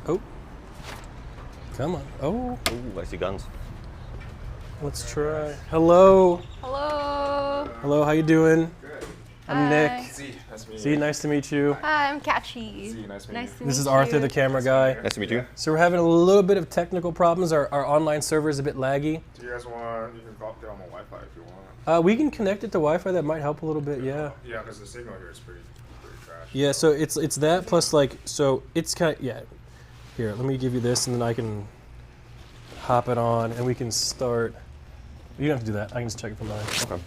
Oh. Come on. Oh. Ooh, I see guns. Let's try. Hello. Hello. Hello, how you doing? Good. I'm Hi. Nick. Z, nice to meet Z, you. nice to meet you. Hi, I'm Katchii. Z, nice to meet you. to This meet is Arthur, you. the camera guy. Nice to meet you. So we're having a little bit of technical problems. Our online server is a bit laggy. Do you guys want, you can get on the Wi-Fi if you want. We can connect it to Wi-Fi. That might help a little bit, yeah. Yeah, because the signal here is pretty trash. Yeah, so it's that plus like, so it's kind of, yeah. Here, let me give you this and then I can hop it on and we can start. You don't have to do that. I can just check it from mine. Okay.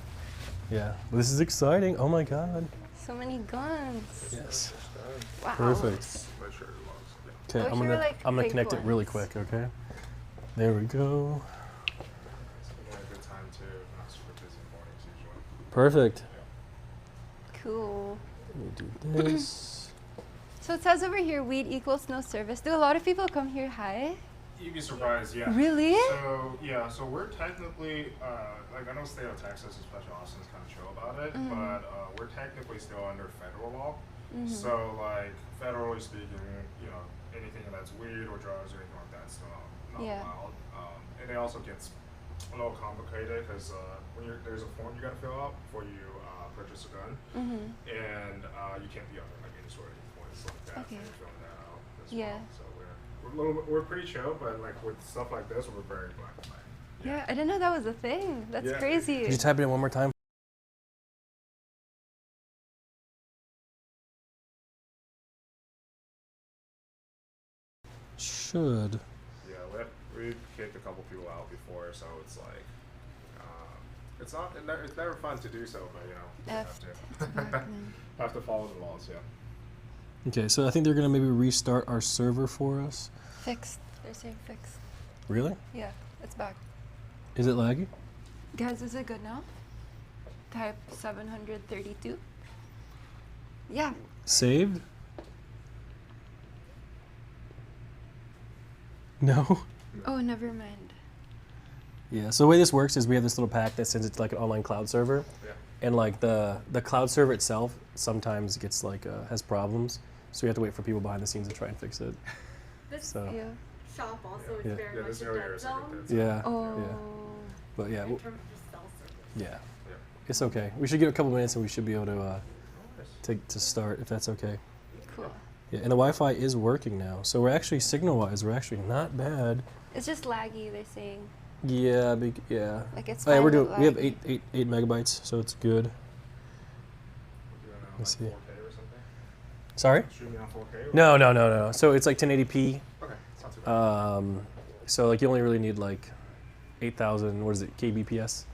Yeah, well, this is exciting. Oh my God. So many guns. Yes. Wow. Perfect. Make sure it logs. Okay, I wish I'm you were, gonna like, big connect it really ones. quick. Okay. There we go. It's a good time to not super busy mornings usually. Perfect. Cool. Let me do this. So it says over here, weed equals no service. Do a lot of people come here high? You'd be surprised, yeah. Really? So yeah, so we're technically like I know state of Texas, especially Austin's kind of chill about it, but we're technically still under federal law. So like federally speaking, you know, anything that's weed or drugs or anything like that's still not Yeah. allowed. And it also gets a little complicated because when there's a form you got to fill out before you purchase a gun, and you can't be under like any sort of points like that. Okay. When you're filling that out as Yeah. well. So we're pretty chill, but like with stuff like this, we're very black and white. Yeah, I didn't know that was a thing. That's Yeah. crazy. Could you type it in one more time? Should. Yeah, we've kicked a couple people out before, so it's like, it's never fun to do so, but you know, you have to follow the laws, yeah. Okay, so I think they're gonna maybe restart our server for us. Fixed. They're saying fixed. Really? Yeah, it's back. Is it laggy? Guys, is it good now? Type 732. Yeah. Saved? No. Oh, never mind. Yeah. So the way this works is we have this little pack that sends it to like an online cloud server, Yeah. and like the cloud server itself sometimes gets like has problems, so we have to wait for people behind the scenes to try and fix it. This So Yeah. shop also Yeah. is very Yeah, much this a area dead is like a zone dead zone. yeah. Oh. Yeah. But yeah. in w- terms of just cell service. Yeah. Yeah. It's okay. We should give it a couple minutes and we should be able to Nice. to start if that's okay. Cool. Yeah. And the Wi-Fi is working now, so we're actually signal-wise we're actually not bad. It's just laggy, they're saying. Yeah. Yeah. Like it's Oh, yeah, fine, we're but doing. We have laggy. eight megabytes, so it's good. We're doing like Let's see. 4K or something. Sorry? Streaming on 4K? Or? No. So it's like 1080p. Okay, it's not too bad. So like you only really need like 8,000. What is it? kbps.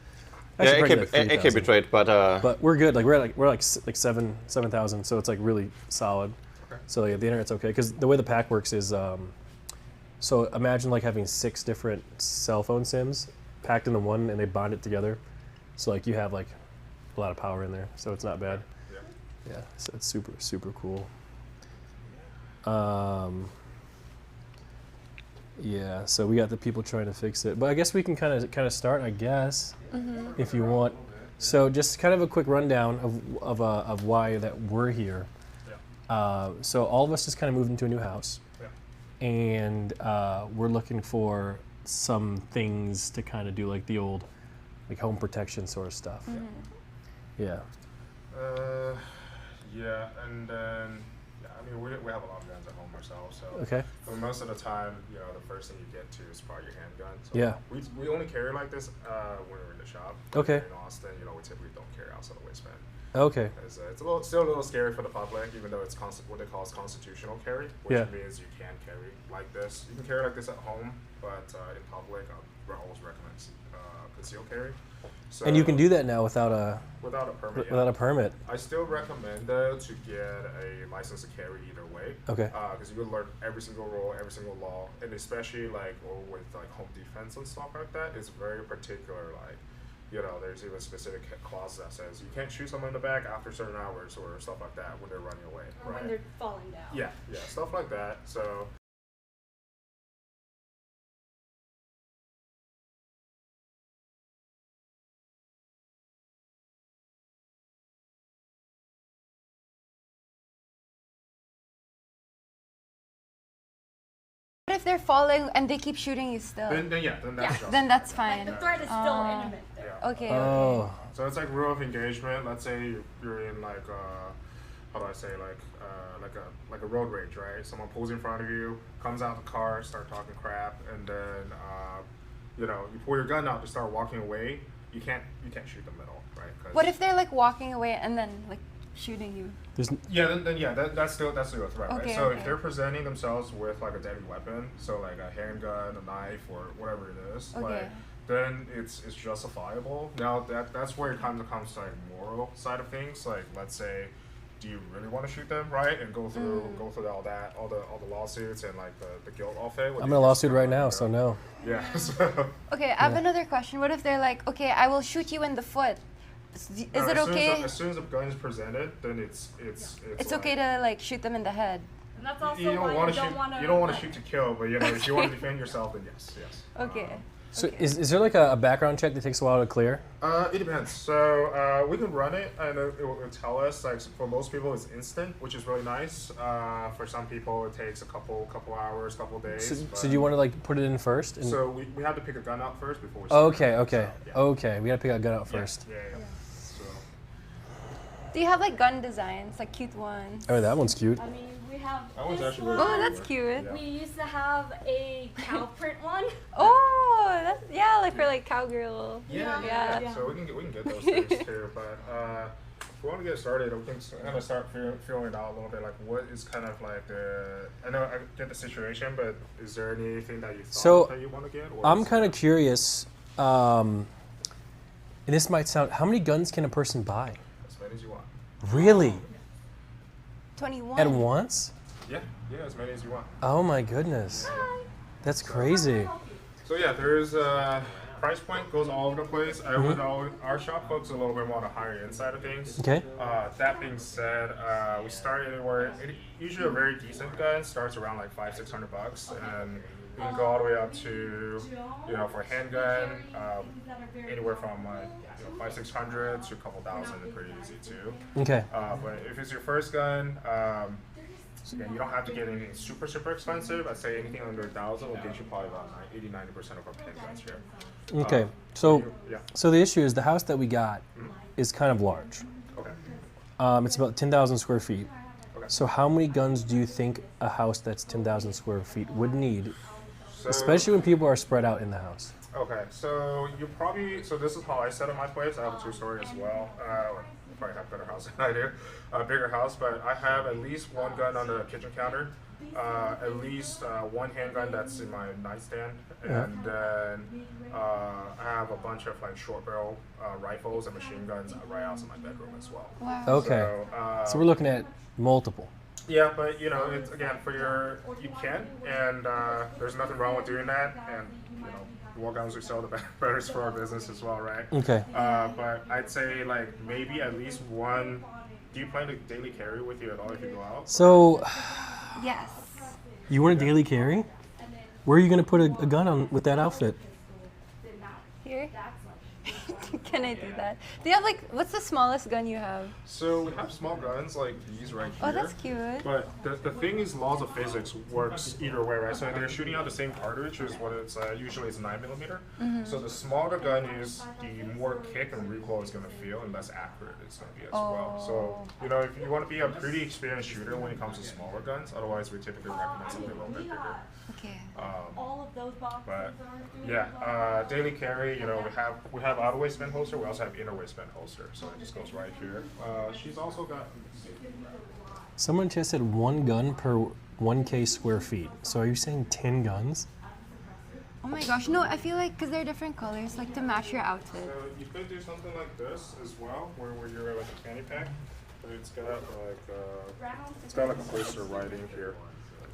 Yeah, Actually, it probably can, like it can be 3,000. trade, but But we're good. Like we're like 7,000. So it's like really solid. Okay. So yeah, the internet's okay. Because the way the pack works is, so imagine like having 6 different cell phone SIMs packed into one, and they bond it together. So like you have like a lot of power in there. So it's not bad. Yeah. Yeah. So it's super cool. Yeah, so we got the people trying to fix it, but I guess we can kind of start, I guess, if you want. So just kind of a quick rundown of why that we're here. Yeah. So all of us just kind of moved into a new house, Yeah. and we're looking for some things to kind of do, like the old, like home protection sort of stuff. Yeah. Yeah, and then I mean we have a lot of guns at home ourselves, so Okay. but most of the time, you know, the first thing you get to is probably your handgun. So Yeah. we only carry like this when we're in the shop. Okay. In Austin, you know, we typically don't carry outside the waistband. Okay. It's still a little scary for the public, even though it's what they call constitutional carry, which Yeah. means you can carry like this. You can carry like this at home, but in public, I always recommend concealed carry. So And you can do that now without a without a permit. yeah. without a permit. I still recommend though to get a license to carry either way. Okay. Because you will learn every single rule, every single law, and especially like or with like home defense and stuff like that, it's very particular. Like, you know, there's even specific clause that says you can't shoot someone in the back after certain hours or stuff like that when they're running away. Or right? when they're falling down. Yeah, stuff like that. So if they're falling and they keep shooting you still? Then that's justified. Then that's Like fine. the threat is still imminent there. Yeah. Okay. Oh. So it's like rule of engagement. Let's say you're in like how do I say like a road rage, right? Someone pulls in front of you, comes out the car, start talking crap, and then you pull your gun out to start walking away. You can't shoot them at all, right? 'Cause What if they're like walking away and then like shooting you? There's that's still a threat, Okay, right? So okay. if they're presenting themselves with like a deadly weapon, so like a handgun, a knife, or whatever it is, Okay. like then it's justifiable. Now that's where it kind of comes to like moral side of things. Like let's say, do you really want to shoot them, right? And go through all the lawsuits and like the guilt of it. I'm in a lawsuit right now, so no. Yeah. So Okay, I have another question. What if they're like, okay, I will shoot you in the foot. Is it okay? As soon as the gun is presented, then it's It's okay to like shoot them in the head. And that's also you why don't want to you don't shoot. want to. You don't want to shoot to kill, but if you want to defend yourself, then yes. Okay. So is there like a background check that takes a while to clear? It depends. So we can run it, and it will tell us. Like for most people, it's instant, which is really nice. For some people, it takes a couple hours, couple days. So do you want to like put it in first? And So we have to pick a gun out first before we. Start. okay. So, yeah. Okay. We gotta pick a gun out Yeah, first. Yeah. So. Do you have like gun designs, like cute ones? Oh, that one's cute. I mean, we have. That one's this actually one. Oh, that's cute. Yeah. We used to have a cow print one. Oh, that's like for like cowgirl. Yeah. So we can get those things too, but if we want to get started, we can kind of start feeling it out a little bit. Like, what is kind of like I know I get the situation, but is there anything that you thought that you want to get? Or I'm kind of curious, and this might sound. How many guns can a person buy? as many as you want. Really? 21. At once? Yeah, as many as you want. Oh my goodness. That's crazy. So yeah, there's price point goes all over the place. I would our shop focus a little bit more on the higher end side of things. Okay. That being said, we start anywhere. Usually a very decent gun starts around like $500-600, and you can go all the way up to, for a handgun, anywhere from like $500-600 to a couple thousand, pretty easy too. Okay. But if it's your first gun, again, you don't have to get anything super expensive. I'd say anything under 1,000 will get you probably about 80-90% of our handguns here. Okay. So Yeah. so the issue is the house that we got is kind of large. Okay. It's about 10,000 square feet. Okay. So how many guns do you think a house that's 10,000 square feet would need, So, especially when people are spread out in the house? Okay, so this is how I set up my place. I have a 2-story as well. You probably have a better house than I do, a bigger house, but I have at least one gun on the kitchen counter, at least one handgun that's in my nightstand, and then I have a bunch of like short barrel rifles and machine guns right outside my bedroom as well. Wow. Okay. So we're looking at multiple. Yeah, but it's again you can, and there's nothing wrong with doing that, and the more guns we sell, the better it's for our business as well, right? Okay. But I'd say like maybe at least one. Do you plan to daily carry with you at all if you go out? So Yes. you want a daily carry? Where are you going to put a gun on with that outfit? Here? Can I do that? Do you have like, what's the smallest gun you have? So we have small guns like these right here. Oh, that's cute. But the thing is, laws of physics works either way, right? So they're shooting out the same cartridge as what it's usually it's 9mm. So the smaller the gun is, the more kick and recoil it's gonna feel, and less accurate it's gonna be as well. So if you want to be a pretty experienced shooter when it comes to smaller guns, otherwise we typically recommend something a little bit bigger. Okay. All of those boxes But are yeah, daily carry. We have outer waistband holster. We also have inner waistband holster. So it just goes right here. She's also got. Someone just said one gun per 1K square feet. So are you saying 10 guns? Oh my gosh, no, I feel like, because they're different colors, like to match your outfit. So you could do something like this as well, where you're like a fanny pack. But it's got like a holster right in here.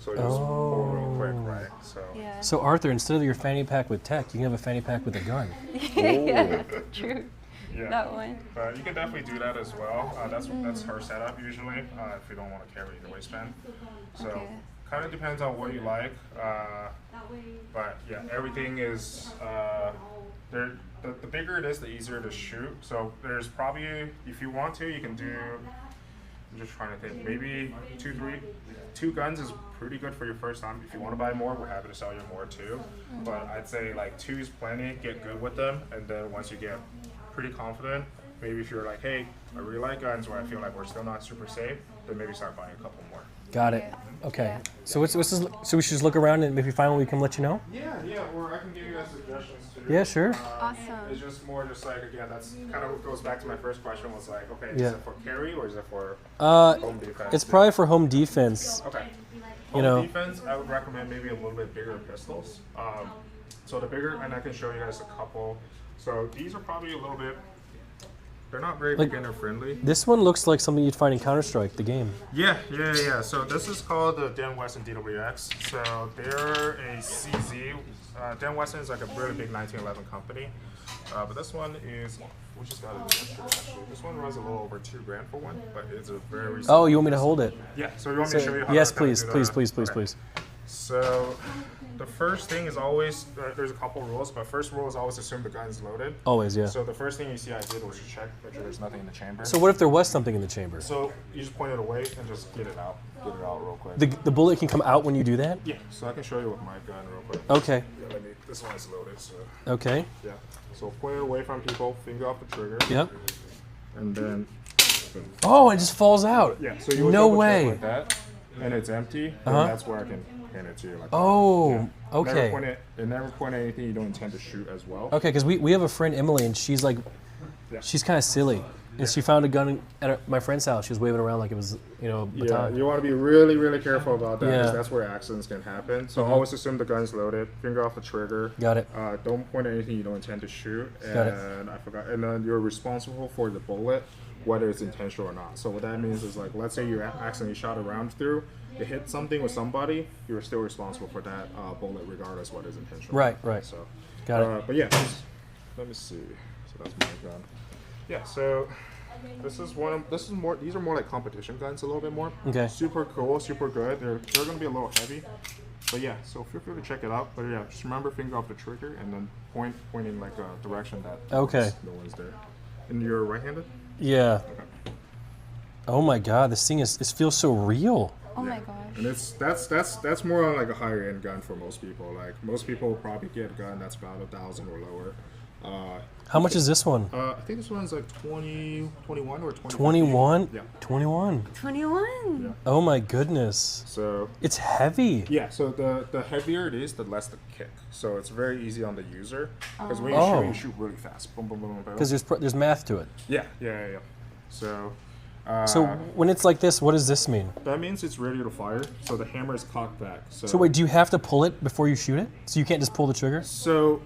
So you just pull real quick, right? So. Yeah. So Arthur, instead of your fanny pack with tech, you can have a fanny pack with a gun. Yeah, true. Yeah. That one. But you can definitely do that as well. That's her setup usually, if you don't want to carry the waistband. So Okay. kind of depends on what you like. But yeah, everything is the bigger it is, the easier to shoot. So there's probably, if you want to, you can do I'm just trying to think. Maybe two guns is pretty good for your first time. If you want to buy more, we're happy to sell you more too. But I'd say like 2 is plenty. Get good with them, and then once you get pretty confident, maybe if you're like, hey, I really like guns, where I feel like we're still not super safe, then maybe start buying a couple more. Got it. Okay. So what's this? So we should just look around, and if we find one, we can let you know. Yeah, or I can give you guys suggestions too. Yeah, sure. Awesome. It's just more just like, again, that's kind of what goes back to my first question was like, okay, Yeah. is it for carry or is it for home defense? It's probably for home defense. Okay. You Home know. defense, I would recommend maybe a little bit bigger pistols. So the bigger, and I can show you guys a couple. So these are probably a little bit, they're not very Like- beginner friendly. This one looks like something you'd find in Counter-Strike, the game. Yeah. So this is called the Dan Wesson DWX. So they're a CZ. Dan Wesson is like a really big 1911 company. But this one is, we just got it yesterday actually. This one runs a little over $2,000 for one, but it's a very Oh, you want me to hold it? Yeah, so you want me to show you how Yes, to kinda please, do please, the- please, please, okay. please. So the first thing is always, there's a couple rules, but first rule is always assume the gun's loaded. Always, yeah. So the first thing you see I did was to check, make sure there's nothing in the chamber. So what if there was something in the chamber? So you just point it away and just get it out real quick. The bullet can come out when you do that? Yeah, so I can show you with my gun real quick. Okay. Yeah, this one is loaded, so Okay. yeah. So point it away from people, finger off the trigger. Yep. And then, Oh, it just falls out. yeah, so you would No double check way. like that, and it's empty, Uh-huh. and that's where I can hand it to you like that. Oh, Yeah. okay. Never point at anything you don't intend to shoot as well. Okay, because we have a friend, Emily, and she's like, Yeah. she's kind of silly. And she found a gun at my friend's house. She was waving around like it was, a Yeah, baton. you want to be really, really careful about that because Yeah. that's where accidents can happen. So always assume the gun's loaded, finger off the trigger. Got it. Don't point at anything you don't intend to shoot. Got it. And I forgot. And then you're responsible for the bullet, whether it's intentional or not. So what that means is like, let's say you accidentally shot a round through, it hit something with somebody, you're still responsible for that bullet, regardless whether it's intentional. Right. So, Got it. But yeah, let me see. So that's my gun. Yeah. So. These are more like competition guns a little bit more. Okay. Super cool, super good. They're gonna be a little heavy. But yeah, so feel free to check it out. But yeah, just remember finger off the trigger and then point in like a direction that Okay. no one's there. And you're right-handed? Yeah. Oh my God, this thing it feels so real. Oh my Yeah. gosh. And that's more on like a higher end gun for most people. Like most people will probably get a gun that's about 1,000 or lower. How much is this one? I think this one's like 21 or 20. 21? Yeah. 21. 21. Oh my goodness. So It's heavy. yeah, so the heavier it is, the less the kick. So it's very easy on the user because when Oh. you shoot really fast. Boom, boom, boom, boom, boom. Because there's math to it. Yeah. So So when it's like this, what does this mean? that means it's ready to fire. So the hammer is cocked back. So wait, do you have to pull it before you shoot it? So you can't just pull the trigger? So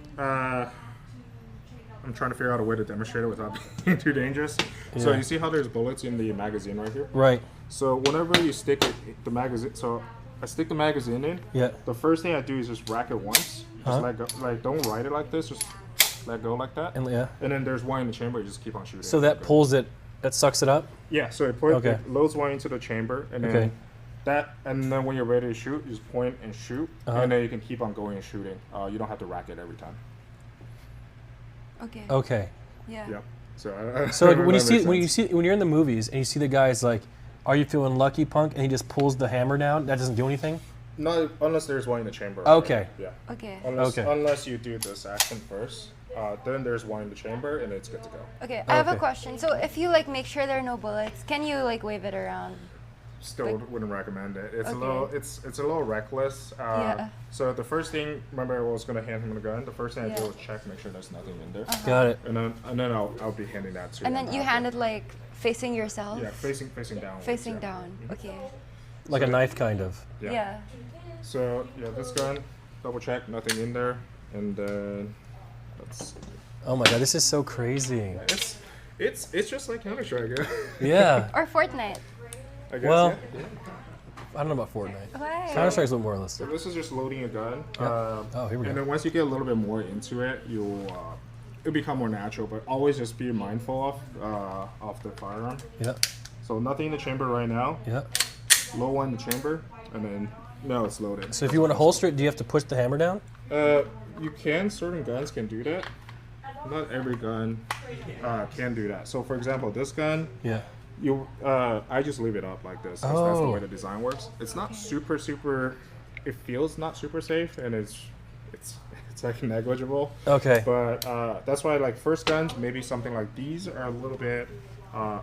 I'm trying to figure out a way to demonstrate it without being too dangerous. So Yeah. you see how there's bullets in the magazine right here? Right. So whenever you stick the magazine, so I stick the magazine in. Yeah. The first thing I do is just rack it once. Just Uh-huh. let go. Like don't ride it like this. Just let go like that. And yeah. And then there's one in the chamber. You just keep on shooting. So that pulls it, that sucks it up? Yeah. So it Okay. loads one into the chamber, and then Okay. and then when you're ready to shoot, you just point and shoot, Uh-huh. and then you can keep on going and shooting. You don't have to rack it every time. Okay. Okay. Yeah. Yeah. So So like when that when you're in the movies and you see the guy's like, "Are you feeling lucky, punk?" and he just pulls the hammer down, that doesn't do anything? no, unless there's one in the chamber. Okay. Yeah. Okay. Unless Okay. unless you do this action first, then there's one in the chamber and it's good to go. Okay. I have a Okay. question. So if you like make sure there are no bullets, can you like wave it around? Still wouldn't recommend it. It's Okay. a little it's a little reckless. Yeah. So the first thing, remember I was gonna hand him the gun. The first thing I Yeah. do was check, make sure there's nothing in there, Got it. and then I'll be handing that to And him then you after. hand it like facing yourself? Yeah, facing down. Facing yeah. down. Okay. Like a knife, kind of. Yeah. So yeah, this gun, double check, nothing in there, and then let's. Oh my God, this is so crazy. It's just like Counter-Strike. Yeah. Or Fortnite. I guess. Well, yeah. I don't know about Fortnite. Why? Counter-Strike's a little more realistic. So this is just loading a gun. Oh, here we And go. then once you get a little bit more into it, it'll become more natural. But always just be mindful of the firearm. Yeah. So nothing in the chamber right now. Yeah. Low one in the chamber, and then no, it's loaded. So if you want to holster it, do you have to push the hammer down? You can. Certain guns can do that. Not every gun can do that. So for example, this gun, Yeah. I just leave it up like this. 'Cause that's the way the design works. It's not super. It feels not super safe, and it's like negligible. Okay. But that's why like first guns, maybe something like these are a little bit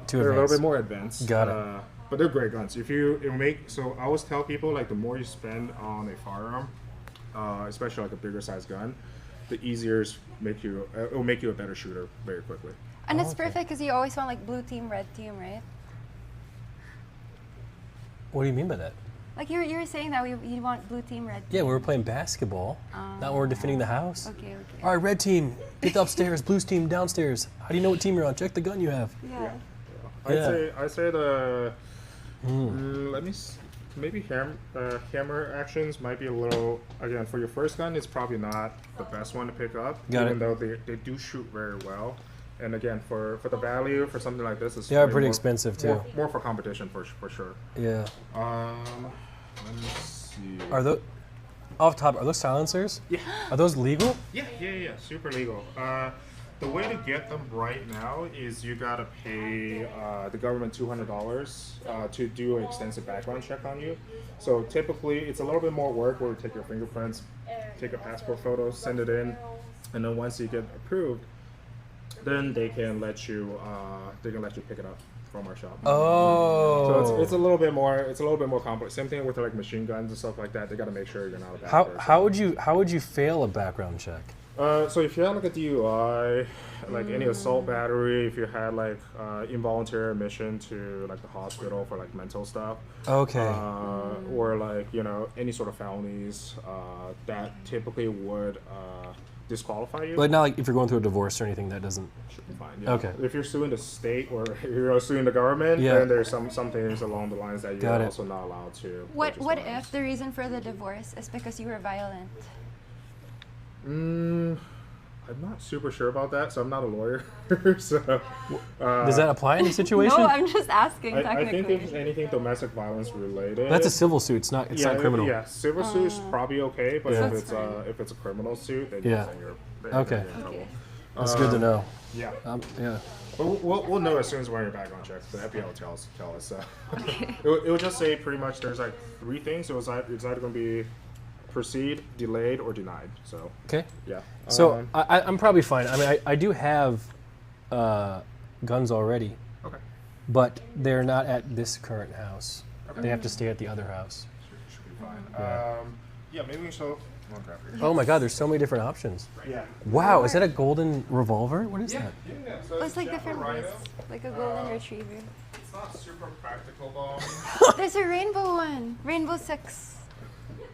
Too they're a little advanced. bit more advanced. Got it. But they're great guns. So I always tell people like the more you spend on a firearm, especially like a bigger size gun, the easier it will make you a better shooter very quickly. And it's okay. perfect because you always want like blue team, red team, right? What do you mean by that? Like you were saying that you want blue team, red team. Yeah, we were playing basketball. Not when we're defending the house. Okay. All right, red team, get upstairs. Blue team downstairs. How do you know what team you're on? Check the gun you have. Yeah. I'd say the maybe hammer actions might be a little, again, for your first gun, it's probably not the best one to pick up, even though they do shoot very well. And again, for the value for something like this, it's They are pretty expensive too. More for competition for sure. Yeah. Let me see. Are those off top? Are those silencers? Yeah. Are those legal? Yeah, super legal. The way to get them right now is you gotta pay the government $200 to do an extensive background check on you. So typically, it's a little bit more work where we take your fingerprints, take a passport photo, send it in, and then once you get approved, then they can let you pick it up from our shop. Oh. So it's a little bit more complex. Same thing with like machine guns and stuff like that. They got to make sure you're not a bad person. How would you fail a background check? So if you had like a DUI, like any assault battery, if you had like involuntary admission to like the hospital for like mental stuff, Okay. or like any sort of felonies, that typically would disqualify you. Like not like if you're going through a divorce or anything, that doesn't. Should be fine. Yeah. Okay. If you're suing the state or you're suing the government, Yeah. then there's some things along the lines that you're also not allowed to. What purchase What firearms. if the reason for the divorce is because you were violent? I'm not super sure about that, so I'm not a lawyer. So Does that apply in any situation? No, I'm just asking I technically. think if it's anything domestic violence related, That's a civil suit. It's not criminal. Yeah, civil suit is probably okay, but Yeah. if it's a criminal suit, then Yeah. you're Okay. in trouble. Okay. That's good to know. Yeah, Yeah. but we'll know as soon as we're on your background check. The FBI will tell us. So it will just say pretty much there's like 3 things. So it's either going to be proceed, delayed, or denied. So Okay. yeah. So I'm probably fine. I mean, I do have guns already, Okay. but they're not at this current house. Okay. They have to stay at the other house. Should be fine. Yeah. Yeah, maybe we can show. I'll grab yours. Oh my God, there's so many different options. Yeah. Wow, is that a golden revolver? What is that? Yeah. So Oh, it's like Jack different Rhino. breeds, like a golden retriever. It's not super practical though. There's a rainbow one, rainbow 6.